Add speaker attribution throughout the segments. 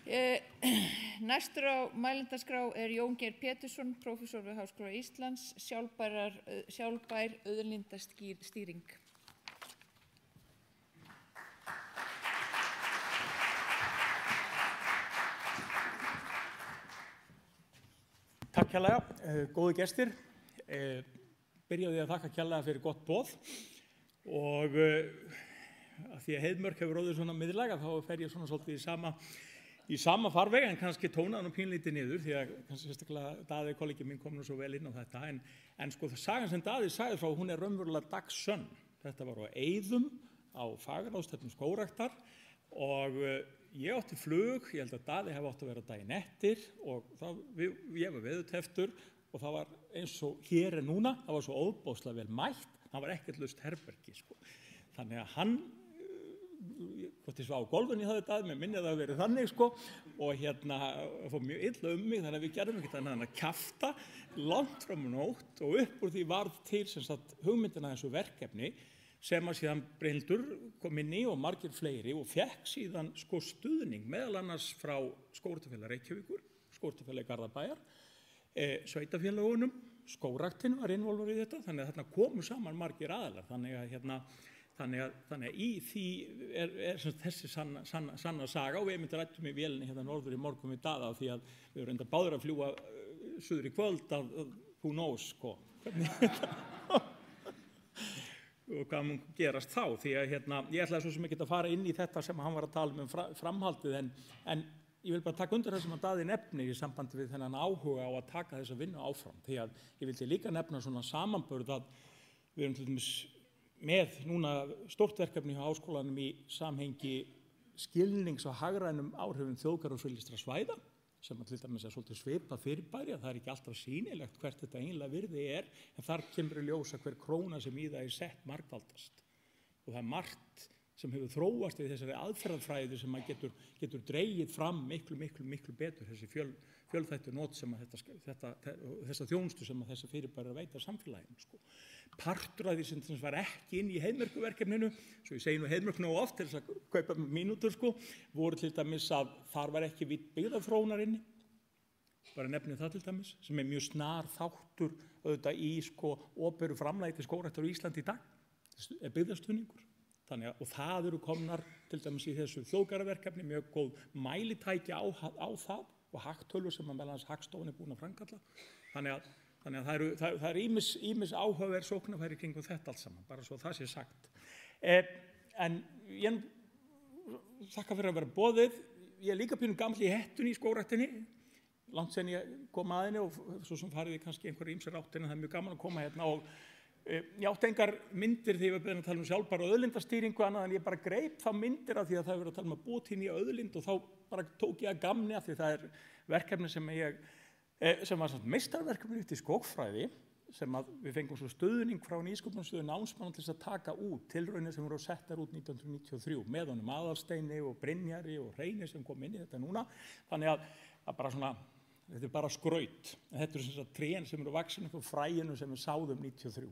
Speaker 1: Næstur á mælendaskrá Jón Geir Pétursson, prófessor við Háskóla Íslands, sjálfbær auðlindastýring.
Speaker 2: Takk kærlega, góðu gestir. Byrjaði að þakka kærlega fyrir gott boð og að því að Heiðmörk hefur orðið svona miðlæga þá fer ég svona svolítið í sama farveg en kannski tónaðan og pínlítið niður því að kannski sérstaklega Daði kollegi minn kom nú svo vel inn á þetta en sko það sagan sem Daði sagði frá hún raunverulega dagssönn. Þetta var á Eiðum á fagráðstefnu skógræktar og ég átti flug, ég held að Daði hefði átt að vera daginn eftir og ég var veðurteftur og það var eins og hér núna, það var svo óbóðslega vel mætt, það var ekkert laust herbergi sko. Þannig að hann hvort ég svaf á gólfinu það þetta, mér minni að það hafi verið þannig sko og fór mjög illa mig þannig að við gerðum ekkert annað en að kjafta langt fram á nótt og upp úr því varð til sem sagt hugmyndina þessu verkefni sem að síðan Brynhildur kom inn í og margir fleiri og fekk síðan sko stuðning meðal annars frá Skógræktarfélagi Reykjavíkur, Skógræktarfélagi Garðabæjar, sveitarfélögunum, skógræktin var involver í þetta þannig að þarna komu saman margir aðilar þannig að í því þessi sanna saga og við myndum rættum í vélinni hérna norður í morgun við Daða því að við erum enda báður að fljúga suður í kvöld að who knows sko og hvað mun gerast þá því að ég ætlaði svo sem ekki að fara inn í þetta sem hann var að tala framhaldið en ég vil bara taka undir það sem að Daði nefnir í sambandi við þennan áhuga á að taka þessa vinnu áfram því að ég vildi líka nefna svona samanburð að við erum til dæmis með núna stórt verkefni hjá háskólanum í samhengi skilnings- og hagrænum áhrifum þjóðgarða og friðlýstra svæða sem að til dæmis svolítið svipað fyrirbæri að það ekki alltaf sýnilegt hvert þetta eiginlega virði en þar kemur í ljós að hver króna sem í það sett margfaldast og það margt sem hefur þróast við þessari aðferðafræði sem að getur dregið fram miklu betur þessi fjölþættu nót sem að þessa þjónustu sem að þessi fyrirbæri veita samfélaginu sko. Partur af því sem var ekki inn í Heiðmörkuverkefninu, svo ég segi nú Heiðmörk nógu oft til þess að kaupa mínútur sko, voru til dæmis að þar var ekki vitt byggðaþróunar inni, bara nefnið það til dæmis, sem mjög snar þáttur auðvitað í sko opinberu framlagi til skógræktar á Íslandi í dag, byggðastuðningur. Og það eru komnar til dæmis í þessu þjóðgarðaverkefni mjög góð mælitæki á það og hagtölur sem að meðal annars Hagstofan búin að framkalla. Þannig að það er ýmis áhugaverð sóknarfæri kringum þetta allt saman, bara svo það sé sagt. En ég þakka fyrir að vera boðið. Ég líka pínu gamall í hettunni í skógræktinni, langt sen ég kom að henni og svo sem farið kannski einhverja ýmsar áttir en það er mjög gaman að koma hérna og ég átti engar myndir þegar við byrjum að tala sjálfbæra auðlindastýringu annað en ég bara greip þá myndir af því að það verið að tala búa til nýja auðlind og þá bara tók ég að gamni af því það verkefni sem var meistarverkefni út í skógfræði sem að við fengum svo stuðning frá nýsköpunarsjóði námsmanna til þess að taka út tilraunir sem voru settar út 1993 með honum Aðalsteini og Brynjari og Reyni sem kom inn í þetta núna þannig að bara svona þetta bara skraut en þetta sem sagt trén sem eru vaksin upp á fræinu sem við sáðum 93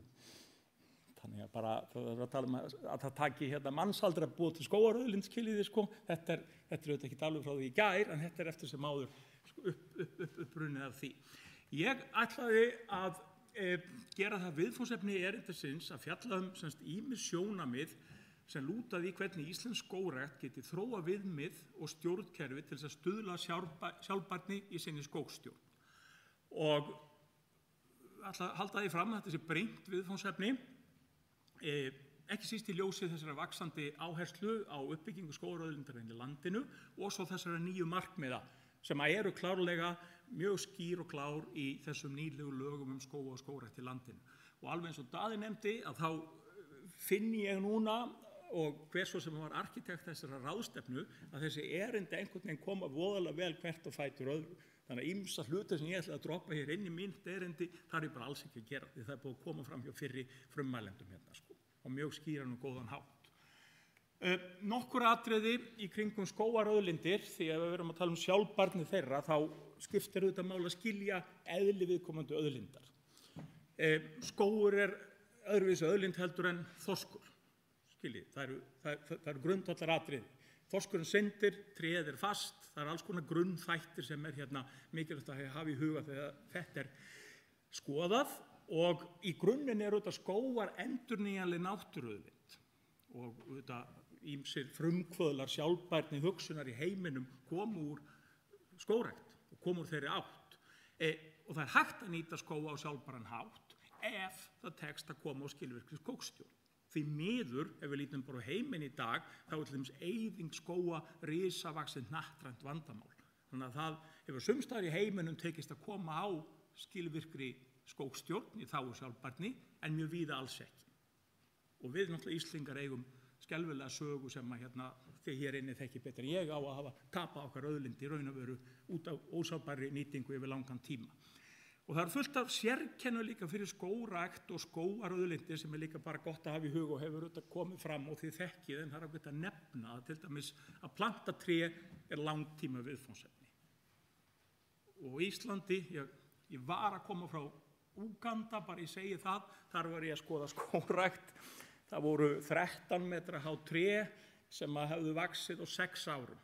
Speaker 2: þannig að bara það er að tala að það taki mannsaldri að búa til skógarauðlindskiliði sko þetta auðvitað ekki alveg frá því í gær en þetta eftir sem áður upprunnið af því ég ætlaði að gera það viðfangsefni erindisins að fjalla ýmis sjónarmið sem lúta því hvernig íslensk skógrækt geti þróa viðmið og stjórnkerfi til þess að stuðla sjálfbærni í sinni skógstjórn. Og ætla að halda því fram að þetta sé brýnt viðfangsefni, ekki síst í ljósi þessara vaxandi áherslu á uppbyggingu skógarauðlindarinnar í landinu og svo þessara nýju markmiða sem eru klárlega mjög skýr og klár í þessum nýlegu lögum skóga og skógrækt í landinu. Og alveg eins og Daði nefndi að þá finn ég núna og hver svo sem var arkitekt þessara ráðstefnu að þessi erindi einhvern veginn koma voðalega vel hvert og fætur öðru. Þannig að ýmsa hluti sem ég ætla að droppa hér inn í mínt erindi, það er ég bara alls ekki að gera því það búið að koma fram hjá fyrri frummælendum hérna sko og mjög skýran og góðan hátt. Nokkur atriði í kringum skógarauðlindir því að við verum að tala sjálfbærni þeirra þá skiptir auðvitað máli að skilja eðli viðkomandi auðlindar. Skógur öðruvísi auðlind heldur en þorskur. Skiljið, það eru grundvallaratriði. Þorskurinn syndir, tréð fast, Það er alls konar grunnþættir sem hérna mikilvægt að hafa í huga þegar þetta skoðað og í grunninn þetta skógar endurnýjanleg náttúruauðlind og ýmsir frumkvöðlar sjálfbærni hugsunar í heiminum komu úr skógrækt og komu úr þeirri átt og það er hægt að nýta skóga á sjálfbæran hátt ef það tekst að koma á skilvirkri skógstjórn. Því miður, ef við lítum bara á heiminn í dag, þá til dæmis eyðing skóga risavaxið hnattrænt vandamál. Þannig að það hefur sums staðar í heiminum tekist að koma á skilvirkri skógstjórn í þágu sjálfbærni en mjög víða alls ekki. Og við náttúrulega Íslendingar eigum skelfilega sögu sem að þið hér inni þekki betur en ég á að hafa tapað okkar auðlindi í raun og veru út af ósjálfbærri nýtingu yfir langan tíma. Og það fullt af sérkennu líka fyrir skógrækt og skógarauðlindir sem líka bara gott að hafa í huga og hefur komið fram og þið þekkið en það er ágætt að nefna að til dæmis að planta tré langtíma viðfangsefni. Og Íslandi, ég var að koma frá Úganda, bara ég segi það, þar var ég að skoða skógrækt. Það voru 13 metra há tré sem hefðu vaxið á 6 árum.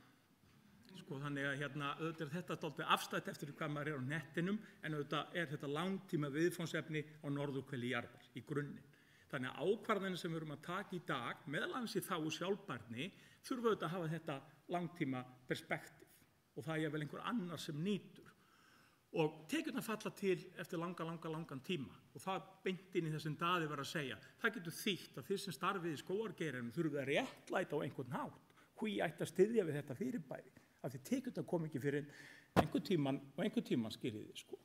Speaker 2: Þannig að auðvitað þetta dálítið afstætt eftir hvað maður á nettinum en auðvitað þetta langtíma viðfangsefni á norðurhveli jarðar í grunninn. Þannig að ákvarðanir sem við erum að taka í dag, meðal annars í þágu sjálfbærni, þurfa auðvitað að hafa þetta langtíma perspektíf og það er vel einhver annar sem nýtur. Og tekjurnar falla til eftir langan tíma og það beint inn í þessum Daði var að segja. Það getur þýtt að þið sem starfið í skógargeiranum þurfið að réttlæta á einhvern hátt hví ætti að styðja við þetta fyrirbæri. Af því tekjurnar kom ekki fyrir einhvern tíman skiljiði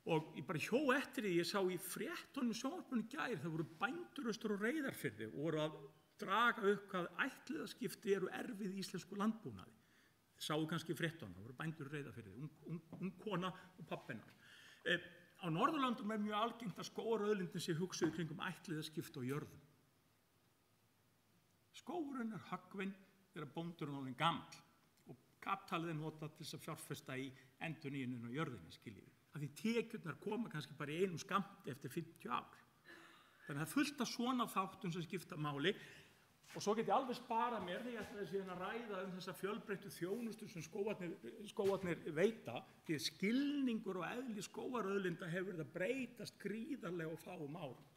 Speaker 2: Og ég bara hjó eftir því, ég sá í fréttunum sjónvarpinu í gær, það voru bændur austur og Reyðarfirði og voru að draga upp hvað ættliðaskipti eru erfið í íslensku landbúnaði. Þið sáu kannski fréttunum, það voru bændur í Reyðarfirði, ung kona og pabbennar. Á Norðurlöndum mjög algengt að skógarauðlindin sé hugsuð kringum ættliðaskipti á jörðum. Skógurinn höggvinn þegar bóndurinn orðinn gamall. Kaptalið notað til þess að fjárfesta í endurnýjun á jörðinni, skiljiði. Af því tekjurnar koma kannski bara í einum skammti eftir 50 ár. Þannig að það fullt af svona þáttum sem skipta máli og svo get ég alveg sparað mér þegar ég ætlaði síðan að ræða þessa fjölbreyttu þjónustu sem skógarnir veita því að skilningur og eðli skógarauðlinda hefur verið að breytast gríðarlega á fáum árum.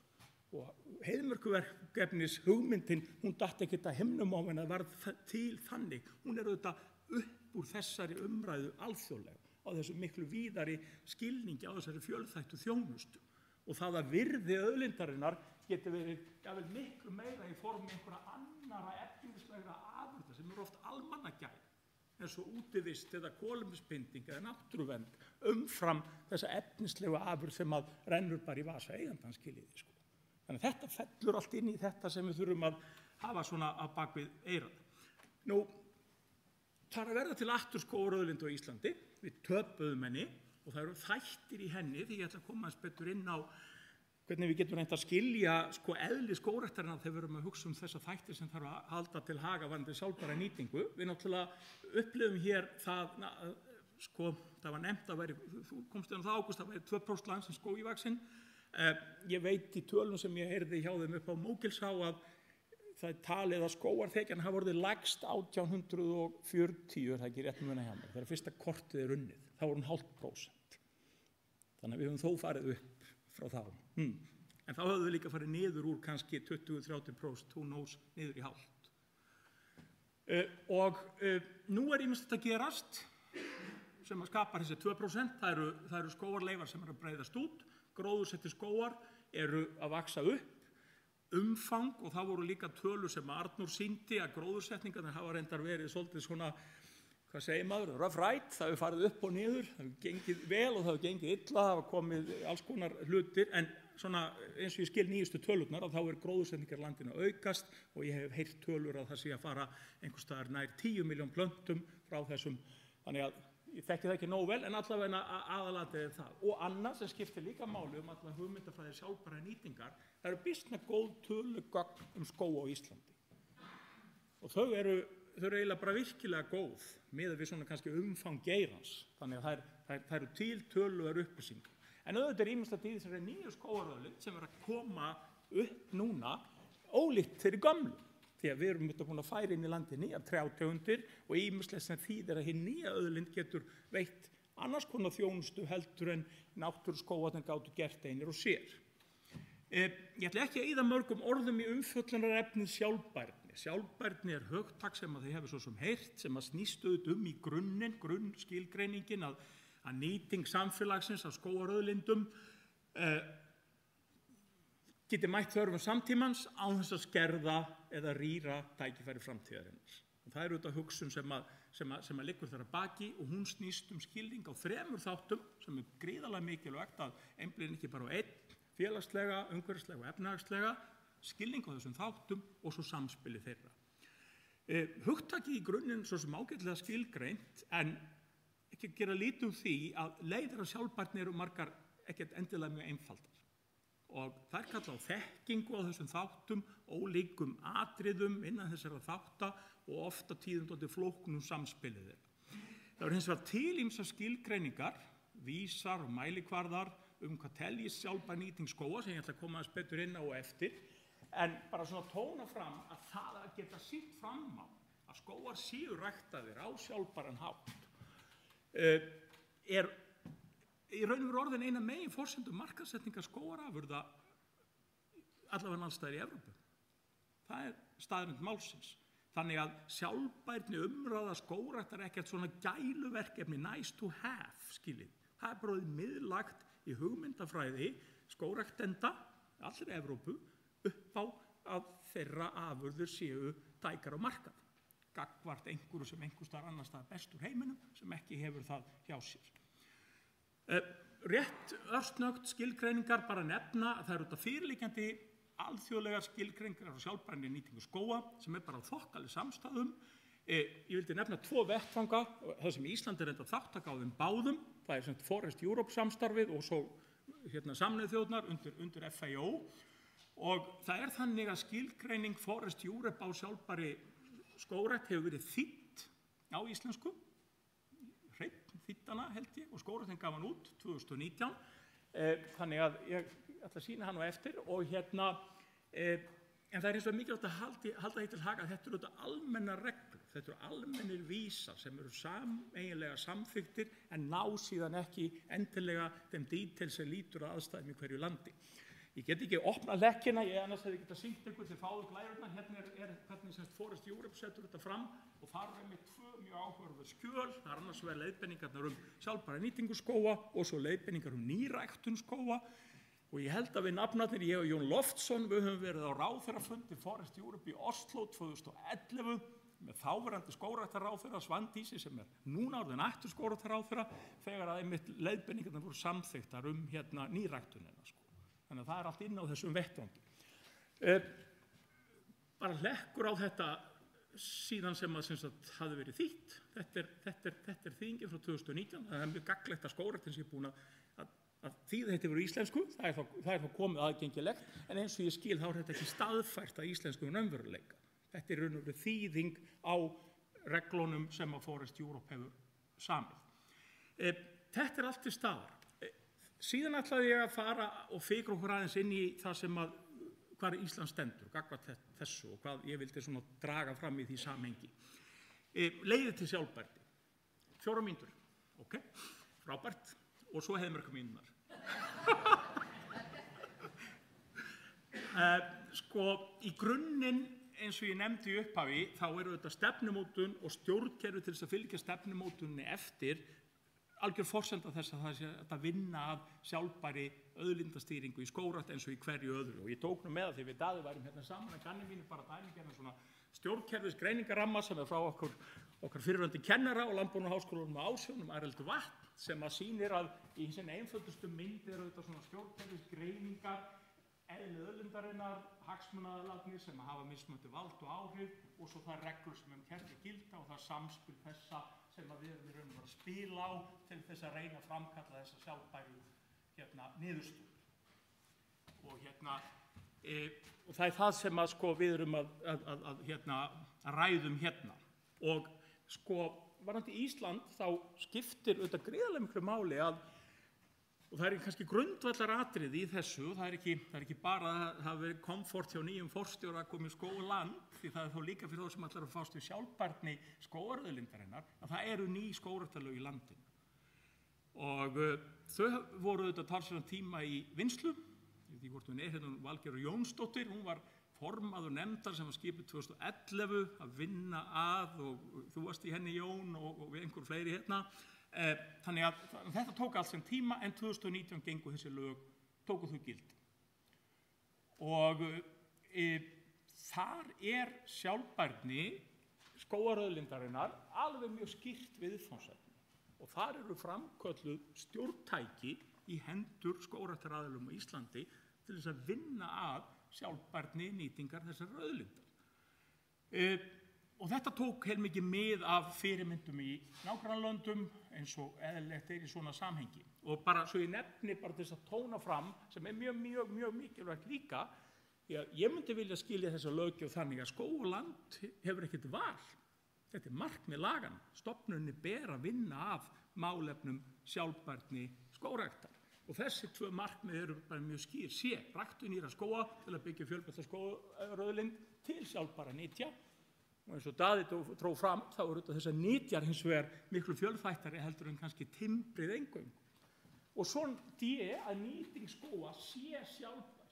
Speaker 2: Og heiðmörkuverkefnis hugmyndin, hún datt ekkert að himnum á henni að varð til þannig. Hún auðvitað upp úr þessari umræðu alþjóðlega á þessu miklu víðari skilningi á þessari fjölþættu þjónustu og það að virði auðlindarinnar getur verið miklu meira í formi einhverja annara efnislegra afurða sem eru oft almannagæði eins og útivist eða kolefnisbinding eða náttúruvernd umfram þessa efnislegu afurð sem að rennur bara í vasa eigandans skiljiði. Þannig að þetta fellur allt inn í þetta sem við þurfum að hafa svona á bakvið eyrað. Það er að verða til aftur skógarauðlind á Íslandi, við töpuðum henni og það eru þættir í henni því ég ætla að koma eins betur inn á hvernig við getum reynt að skilja eðli skógræktarinnar þegar við erum að hugsa þessa þættir sem þarf að halda til haga varðandi sjálfbæra nýtingu. Við náttúrulega upplifum hér það, það var nefnt að þú komst inn á það ágúst, það væri 2% land sem skógi vaxinn. Ég veit í tölum sem ég heyrði hjá þeim upp á Mógilsá að það er talið að skógarþekjan hafa orðið lægst 1840, er það ekki rétt muna hjá mér, þegar fyrsta kortið er unnið, þá var hún 0,5%. Þannig að við höfum þó farið upp frá þá. En þá höfum við líka farið niður úr kannski 20-30%, who knows, niður í 0,5%. Og nú er ýmislegt að gerast sem að skapa þessi 2%, það eru skógarleifar sem eru að breiðast út, gróðursettir skógar eru að vaxa upp, umfang og það voru líka tölur sem Arnór sýndi að gróðursetningarnir hafa reyndar verið svolítið svona, hvað segir maður, rough ride, það hefur farið upp og niður, það hefur gengið vel og það hefur gengið illa, það hefur komið alls konar hlutir, en svona eins og ég skil nýjustu tölurnar að þá er gróðursetningar landinu aukast og ég hef heyrt tölur að það sé að fara einhvers staðar nær 10 milljón plöntum frá þessum, þannig að ég þekki það ekki nóg vel, en allavega aðalatriðið er það. Og annað sem skiptir líka máli allavega hugmyndafræði sjálfbæra nýtingar, það eru býsna góð tölugögn skóga á Íslandi. Og þau eru eiginlega bara virkilega góð, miðað við svona kannski umfang geirans. Þannig að það eru til tölugar upplýsingar. En auðvitað er ýmislegt í þessari nýju skógarauðlind sem er að koma upp núna ólíkt þeirri gömlu. því að við erum búin að færa inn í landi nýjar trjátegundir og ýmislegt sem þýðir að hin nýja auðlind getur veitt annars konar þjónustu heldur en náttúruskógarnir gátu gert einir og sér. Ég ætla ekki að eyða mörgum orðum í umfjöllunarefnið sjálfbærni. Sjálfbærni hugtak sem að þið hefur svo sem heyrt, sem að snýst auðvitað í grunnskilgreiningin að nýting samfélagsins af skógarauðlindum geti mætt þörfum samtímans án þess að skerða eða rýra tækifæri framtíðarinnar. Og það auðvitað hugsun sem að liggur þar að baki og hún snýst skilning á 3 þáttum sem gríðarlega mikilvægt að einblína ekki bara á einn, félagslega, umhverfislega og efnahagslega, skilning á þessum þáttum og svo samspili þeirra. Hugtakið í grunninn svo sem ágætlega skilgreint, en ekki gera lítið úr því að leiðir að sjálfbærni eru margar ekkert endilega mjög einfaldar. Og þær kalla á þekkingu á þessum þáttum, ólíkum atriðum innan þessara þátta og ofta tíðum dálítið flóknum samspilið þeirra. Það eru hins vegar til ýmsar skilgreiningar, vísar og mælikvarðar hvað teljist sjálfbær nýting skóga sem ég ætla að koma aðeins betur inn á og eftir, en bara svona tóna fram að það að geta sýnt fram á að skógar séu ræktaðir á sjálfbæran hátt er í raun og veru orðin eina megin forsendum markaðssetningar skógarafurða allavega alls staðar í Evrópu. Það er staðreynd málsins. Þannig að sjálfbærni umræða skógræktar ekkert svona gæluverkefni nice to have, skiljið. Það er bara miðlagt í hugmyndafræði skógræktenda allri Evrópu upp á að þeirra afurðir séu tækar á markað. Gagnvart einhverju sem einhvers staðar annars staðar best úr heiminum sem ekki hefur það hjá sér. Rétt örsnögt skilgreiningar bara nefna að það eru þetta fyrirliggjandi alþjóðlegar skilgreiningar á sjálfbærni nýtingu skóga sem er bara á þokkaleg samstæðum. Ég vildi nefna 2 vettvanga, það sem Ísland er enda þáttaka á þeim báðum, það er sem Forest Europe samstarfið og svo Sameinuðu þjóðirnar undir FAO og það er þannig að skilgreining Forest Europe á sjálfbæri skógrækt hefur verið þýdd á íslensku, hreinn þýddana held ég og skógræktin gaf hann út 2019, þannig að ég ætla að sýna hann á eftir og en það er eins og mikilvægt að halda því til haga að þetta eru almennar reglur, þetta eru almennir vísar sem eru eiginlega samþykktir en ná síðan ekki endilega þeim details sem lítur að aðstæðum í hverju landi. Ég get ekki opnað lekkina, ég annars hefði getað sýnt ykkur til fáðu glærurnar, hérna er hvernig semst Forest Europe setur þetta fram og þar er með 2 mjög áhugaverð skjöl, það er annars vegar leiðbeiningarnar sjálfbæra nýtingu skóga og svo leiðbeiningar nýræktun skóga. Og ég held að við nafnarnir, ég og Jón Loftsson, við höfum verið á ráðherrafundi Forest Europe í Oslo 2011 með þáverandi skógræktarráðherra Svandísi sem er núna orðin ættur skógræktarráðherra þegar að einmitt leiðbeiningarnar voru samþykktar nýræktunina. Þannig að það er allt inn á þessum vettvangi. Bara hlekkur á þetta síðan sem hafði verið þýtt. Þetta er þýðingin frá 2019, það er mjög gagnlegt að skógræktin sé búin að þýða þetta yfir íslensku, það er þá komið aðgengilegt, en eins og ég skil þá er þetta ekki staðfært að íslensku raunveruleika. Þetta er raun og veru þýðing á reglunum sem að Forest Europe hefur samið. Þetta er allt til staðar. Síðan ætlaði ég að fara og fikra okkur aðeins inn í það sem hvar Ísland stendur, gagnvart þessu og hvað ég vildi svona draga fram í því samhengi. Leiðir til sjálfbærni. 4 mínútur, ok, frábært, og svo heiðmörka mínúnar. Í grunninn, eins og ég nefndi í upphafi, þá eru þetta stefnumótun og stjórnkerfi til þess að fylgja stefnumótunni eftir algjör forsenda þess að það sé að vinna að sjálfbæri auðlindastýringu í skógrækt eins og í hverju öðru. Og ég tók nú með að því við Daði værum hérna saman að kanni mínu bara dæmigerðan svona stjórnkerfis greiningaramma sem er frá okkar fyrrverandi kennara og Landbúnaðarháskólanum á Ásjónum, Areldu Vatn, sem að sýnir að í sinni einföldustu mynd eru þetta svona stjórnkerfis greiningar eðli auðlindarinnar, hagsmunaaðilarnir sem hafa mismunandi vald og áhrif og svo það reglur sem kerfi gilda og það samspil þessa sem við erum í raun og veru að spila á til þess að reyna að framkalla þessa sjálfbæru niðurstöðu. Og það er það sem við erum að ræðum hérna. Og varðandi Ísland þá skiptir auðvitað gríðarlega miklu máli að Og það kannski grundvallaratriði í þessu, það ekki bara að það verið komfort hjá nýjum forstjóra að koma í skóg og land, því það þó líka fyrir þá sem allar að fást við sjálfbærni skógarauðlindarinnar, að það eru ný skógræktarlög í landinu. Og þau voru auðvitað talsverðan tíma í vinnslu, því hvort hún hérna Valgerður Jónsdóttir, hún var formaður nefndar sem var skipuð 2011 að vinna að, og þú varst í henni Jón og við einhver fleiri hérna. Þannig að þetta tók allt sem tíma, en 2019 gengu þessi lög, tóku þau gildi. Og þar sjálfbærni skógarauðlindarinnar alveg mjög skýrt viðfangsefni. Og þar eru framkölluð stjórntæki í hendur skógræktaraðilum á Íslandi til þess að vinna að sjálfbærni nýtingar þessar auðlindar. Og þetta tók heilmikið mið af fyrirmyndum í nágrannalöndum eins og eðlilegt í svona samhengi. Og bara svo ég nefni bara til þess að tóna fram, sem mjög mikilvægt líka, ég myndi vilja skilja þessa löggjöf þannig að skóg og land hefur ekkert val. Þetta markmið laganna. Stofnuninni ber að vinna að málefnum sjálfbærni skógræktar. Og þessi tvö markmið eru bara mjög skýr. Ræktun nýrra skóga til að byggja fjölbreytta skógarauðlind til sjálfbæra nytja. Og eins og Daði dró fram, þá eru þetta þessar nytjar hins vegar miklu fjölþættari heldur en kannski timbrið eingöngu. Og svo að nýting skóga sé sjálfbær.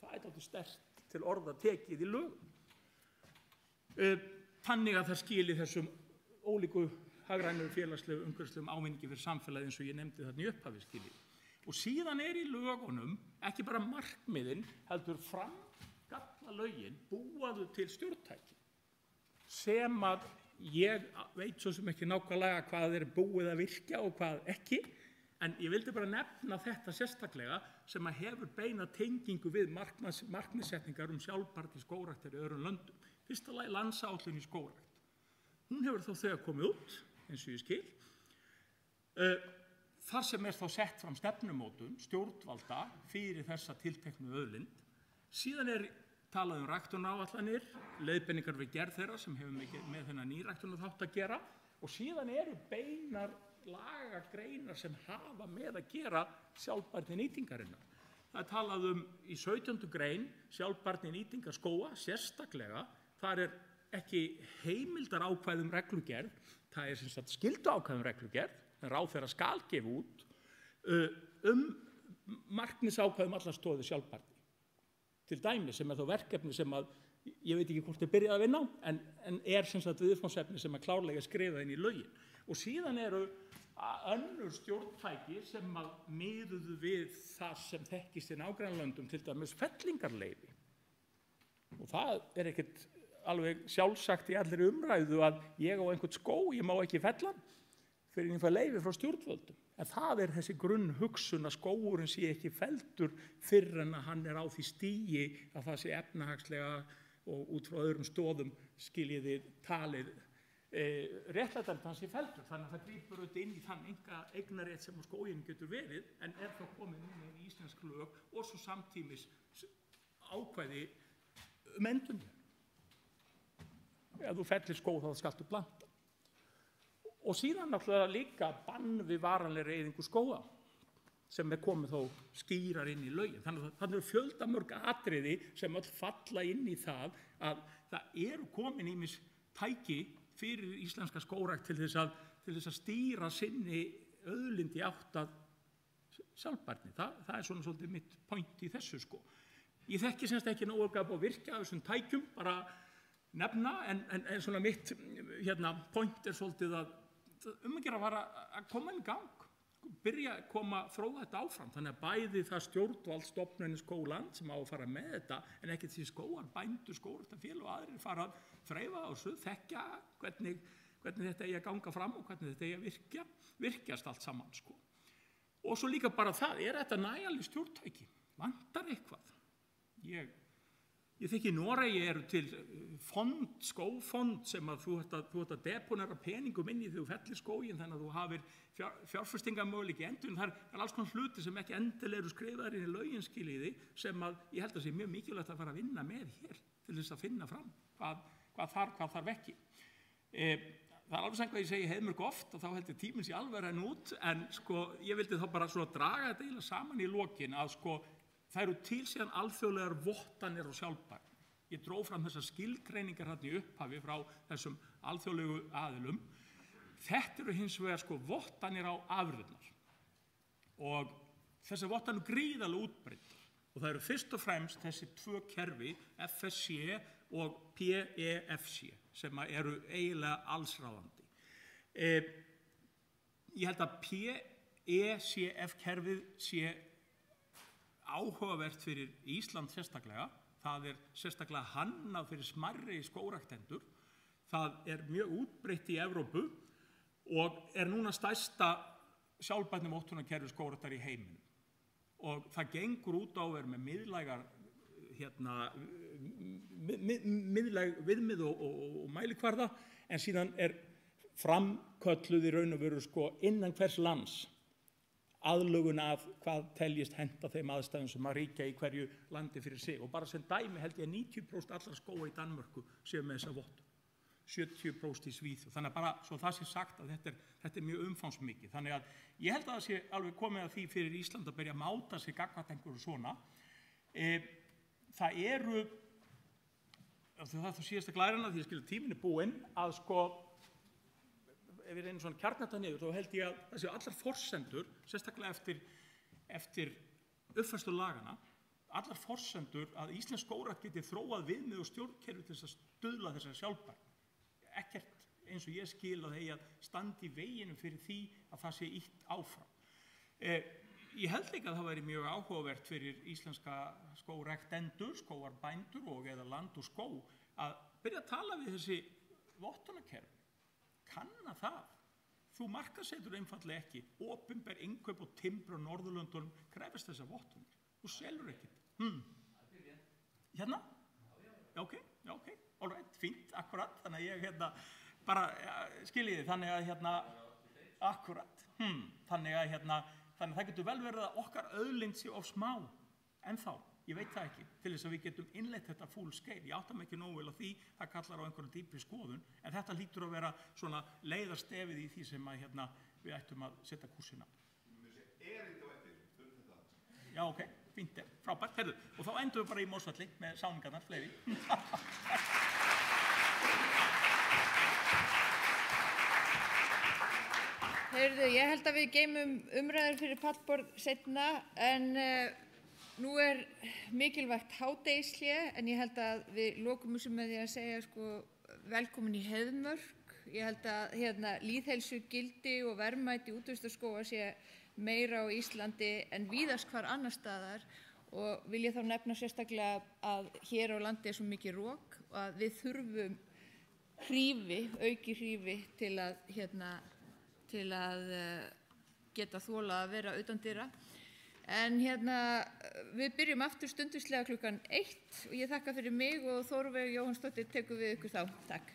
Speaker 2: Það dálítið sterkt til orða tekið í lögum. Þannig að það skili þessum ólíku hagrænum félagslegu umhverfislegum ávinningi fyrir samfélagið eins og ég nefndi þarna í upphafi skilið. Og síðan í lögunum ekki bara markmiðin heldur framgalla lögin búaðu til stjórntæki sem að ég veit svo sem ekki nákvæmlega hvað búið að virkja og hvað ekki, en ég vildi bara nefna þetta sérstaklega sem að hefur beina tengingu við markmiðssetningar sjálfbærni skógræktar í öðrum löndum. Fyrsta lagi landsáætlun í skógrækt. Hún hefur þá þegar komið út, eins og ég skil, þar sem þá sett fram stefnumótun stjórnvalda fyrir þessa tilteknu auðlind. Síðan talað ræktunaráætlanir, leiðbeiningar við gerð þeirra sem hefur með þennan nýræktunarþátt að gera, og síðan beinar lagagreinar sem hafa með að gera sjálfbærni nýtingarinnar. Það talað í 17. grein sjálfbærni nýtingar skóga sérstaklega. Þar ekki heimildarákvæðum reglugerð, það sem sagt skylduákvæðum reglugerð, en ráðherra skal gefa út markmiðsákvæðum allar stoðir sjálfbærni. Til dæmis sem þá verkefni sem að ég veit ekki hvort byrjað að vinna á, en sem sagt viðfangsefni sem að klárlega skrifa inn í lögin. Og síðan önnur stjórntæki sem að miðuðu við það sem þekkist í nágrannalöndum, til dæmis fellingarleyfi. Og það ekkert alveg sjálfsagt í allri umræðu að ég á einhvern skóg, ég má ekki fella hann fyrir ég fæ leyfi frá stjórnvöldum. En það þessi grunnhugsun að skógurinn sé ekki felldur fyrr en að hann á því stigi að það sé efnahagslega og út frá öðrum stoðum skiljiði talið réttlætanlegt að hann sé felldur. Þannig að það grípur auðvitað inn í þann eignarrétt sem á skóginum getur verið, en þá komið núna inn í íslensk lög og svo samtímis ákvæði endurnýjun. Ef þú fellir skóg þá skaltu planta. Og síðan náttúrulega líka bann við varanlegri eyðingu skóga sem komið þó skýrar inn í lögin. Þannig að fjöldamörg atriði sem öll falla inn í það að það komin ýmis tæki fyrir íslenska skógrækt til þess að stýra sinni auðlind í átt að sjálfbærni. Það svona svolítið mitt point í þessu sko. Ég þekki semst ekki nógu að virkja af þessum tækjum, bara nefna, en svona mitt point svolítið að að gera var að koma inn í gang, þróa þetta áfram, þannig að bæði það stjórnvald stofnunin skóland sem á að fara með þetta, en ekkert því skógar, bændur, skógræktarfélög og aðrir fara að þreifa á þessu, þekkja hvernig þetta eigi að ganga fram og hvernig þetta eigi að virkjast allt saman sko. Og svo líka bara það, þetta nægjanleg stjórntæki, vantar eitthvað. Ég þekki í Noregi til skógfond sem að þú ert að deponera peningum inn í þegar þú fellir skóginn, þannig að þú hafir fjárfestingarmöguleika í endurinn. Það alls konar hluti sem ekki endilega eru skrifaðir inn í lögin skiljiði sem að ég held að sé mjög mikilvægt að fara að vinna með hér til þess að finna fram hvað þarf ekki. það alveg sem hvað ég segi Heiðmörk oft og þá heldur tíminn sé alveg renn út, en sko ég vildi þá bara svona draga þetta eiginlega saman í lokin að sko það eru til síðan alþjóðlegar vottanir á sjálfbærni. Ég dró fram þessar skilgreiningar hérna í upphafi frá þessum alþjóðlegu aðilum. Þetta eru hins vegar sko vottanir á afurðirnar og þessar vottanir gríðarlega útbreiddar og það eru fyrst og fremst þessi tvö kerfi, FSC og PEFC, sem eru eiginlega allsráðandi. Ég held að PECF-kerfið sé áhugavert fyrir Ísland sérstaklega. Það sérstaklega hannað fyrir smærri skógræktendur. Það mjög útbreitt í Evrópu og núna stærsta sjálfbærni vottunarkerfi skógræktar í heiminum. Og það gengur út á að vera með miðlægar miðlæg viðmið og mælikvarða, en síðan framkölluð í raun og veru sko innan hvers lands aðlögun af hvað teljist henta þeim aðstæðum sem að ríkja í hverju landi fyrir sig. Og bara sem dæmi held ég að 90% allra skóga í Danmörku séu með þessa vottun, 70% í Svíþjóð. Þannig að bara svo það sé sagt að þetta mjög umfangsmikið. Þannig að ég held að það sé alveg komið að því fyrir Ísland að byrja að máta sig gagnvart einhverju svona. Það það síðasta glærana því að tíminn búinn að sko ef við reynum svona kjarna þetta niður, þá held ég að það séu allar forsendur, sérstaklega eftir uppfærslu laganna, allar forsendur að íslensk skógrækt geti þróað viðmið og stjórnkerfi til þess að stuðla þessari sjálfbærni. Ekkert eins og ég skil að eigi að standa í veginum fyrir því að það sé ýtt áfram. Ég held líka að það væri mjög áhugavert fyrir íslenska skógræktendur, skógarbændur og eða land og skóg að byrja að tala við þessi vottunarkerfi. Kanna það. Þú markaðsetur einfaldlega ekki. Opinber innkaup og timbur á Norðurlöndunum krefst þessa vottunar. Þú selur ekkert. Hérna? Já, ok. All right, fínt, akkurat. Þannig að ég bara skiljiði. Þannig að akkurat. Þannig að það getur vel verið að okkar auðlind sé of smá ennþá. Ég veit það ekki, til þess að við getum innleitt þetta full scale. Ég átta mig ekki nógu vel á því, það kallar á einhverju dýpri skoðun, en þetta hlýtur að vera svona leiðarstefið í því sem að við ættum að setja kúrsina. Já, ok, fínt frábært, herðu, og þá endum við bara í Mosfelli með sáningarnar, fleiri.
Speaker 1: Heyrðu, ég held að við geymum umræður fyrir pallborð seinna, en nú mikilvægt hádegishlé, en ég held að við lokum þessu með því að segja sko velkomin í Heiðmörk. Ég held að lýðheilsugildi og verðmæti útvistarskóga sé meira á Íslandi en víðast hvar annars staðar og vil ég þá nefna sérstaklega að hér á landi svo mikið rok og að við þurfum auki hrífi til að geta þolað að vera utandyra. En við byrjum aftur stundvíslega klukkan 1 og ég þakka fyrir mig og Þórveig Jóhannsdóttir tekur við ykkur þá. Takk.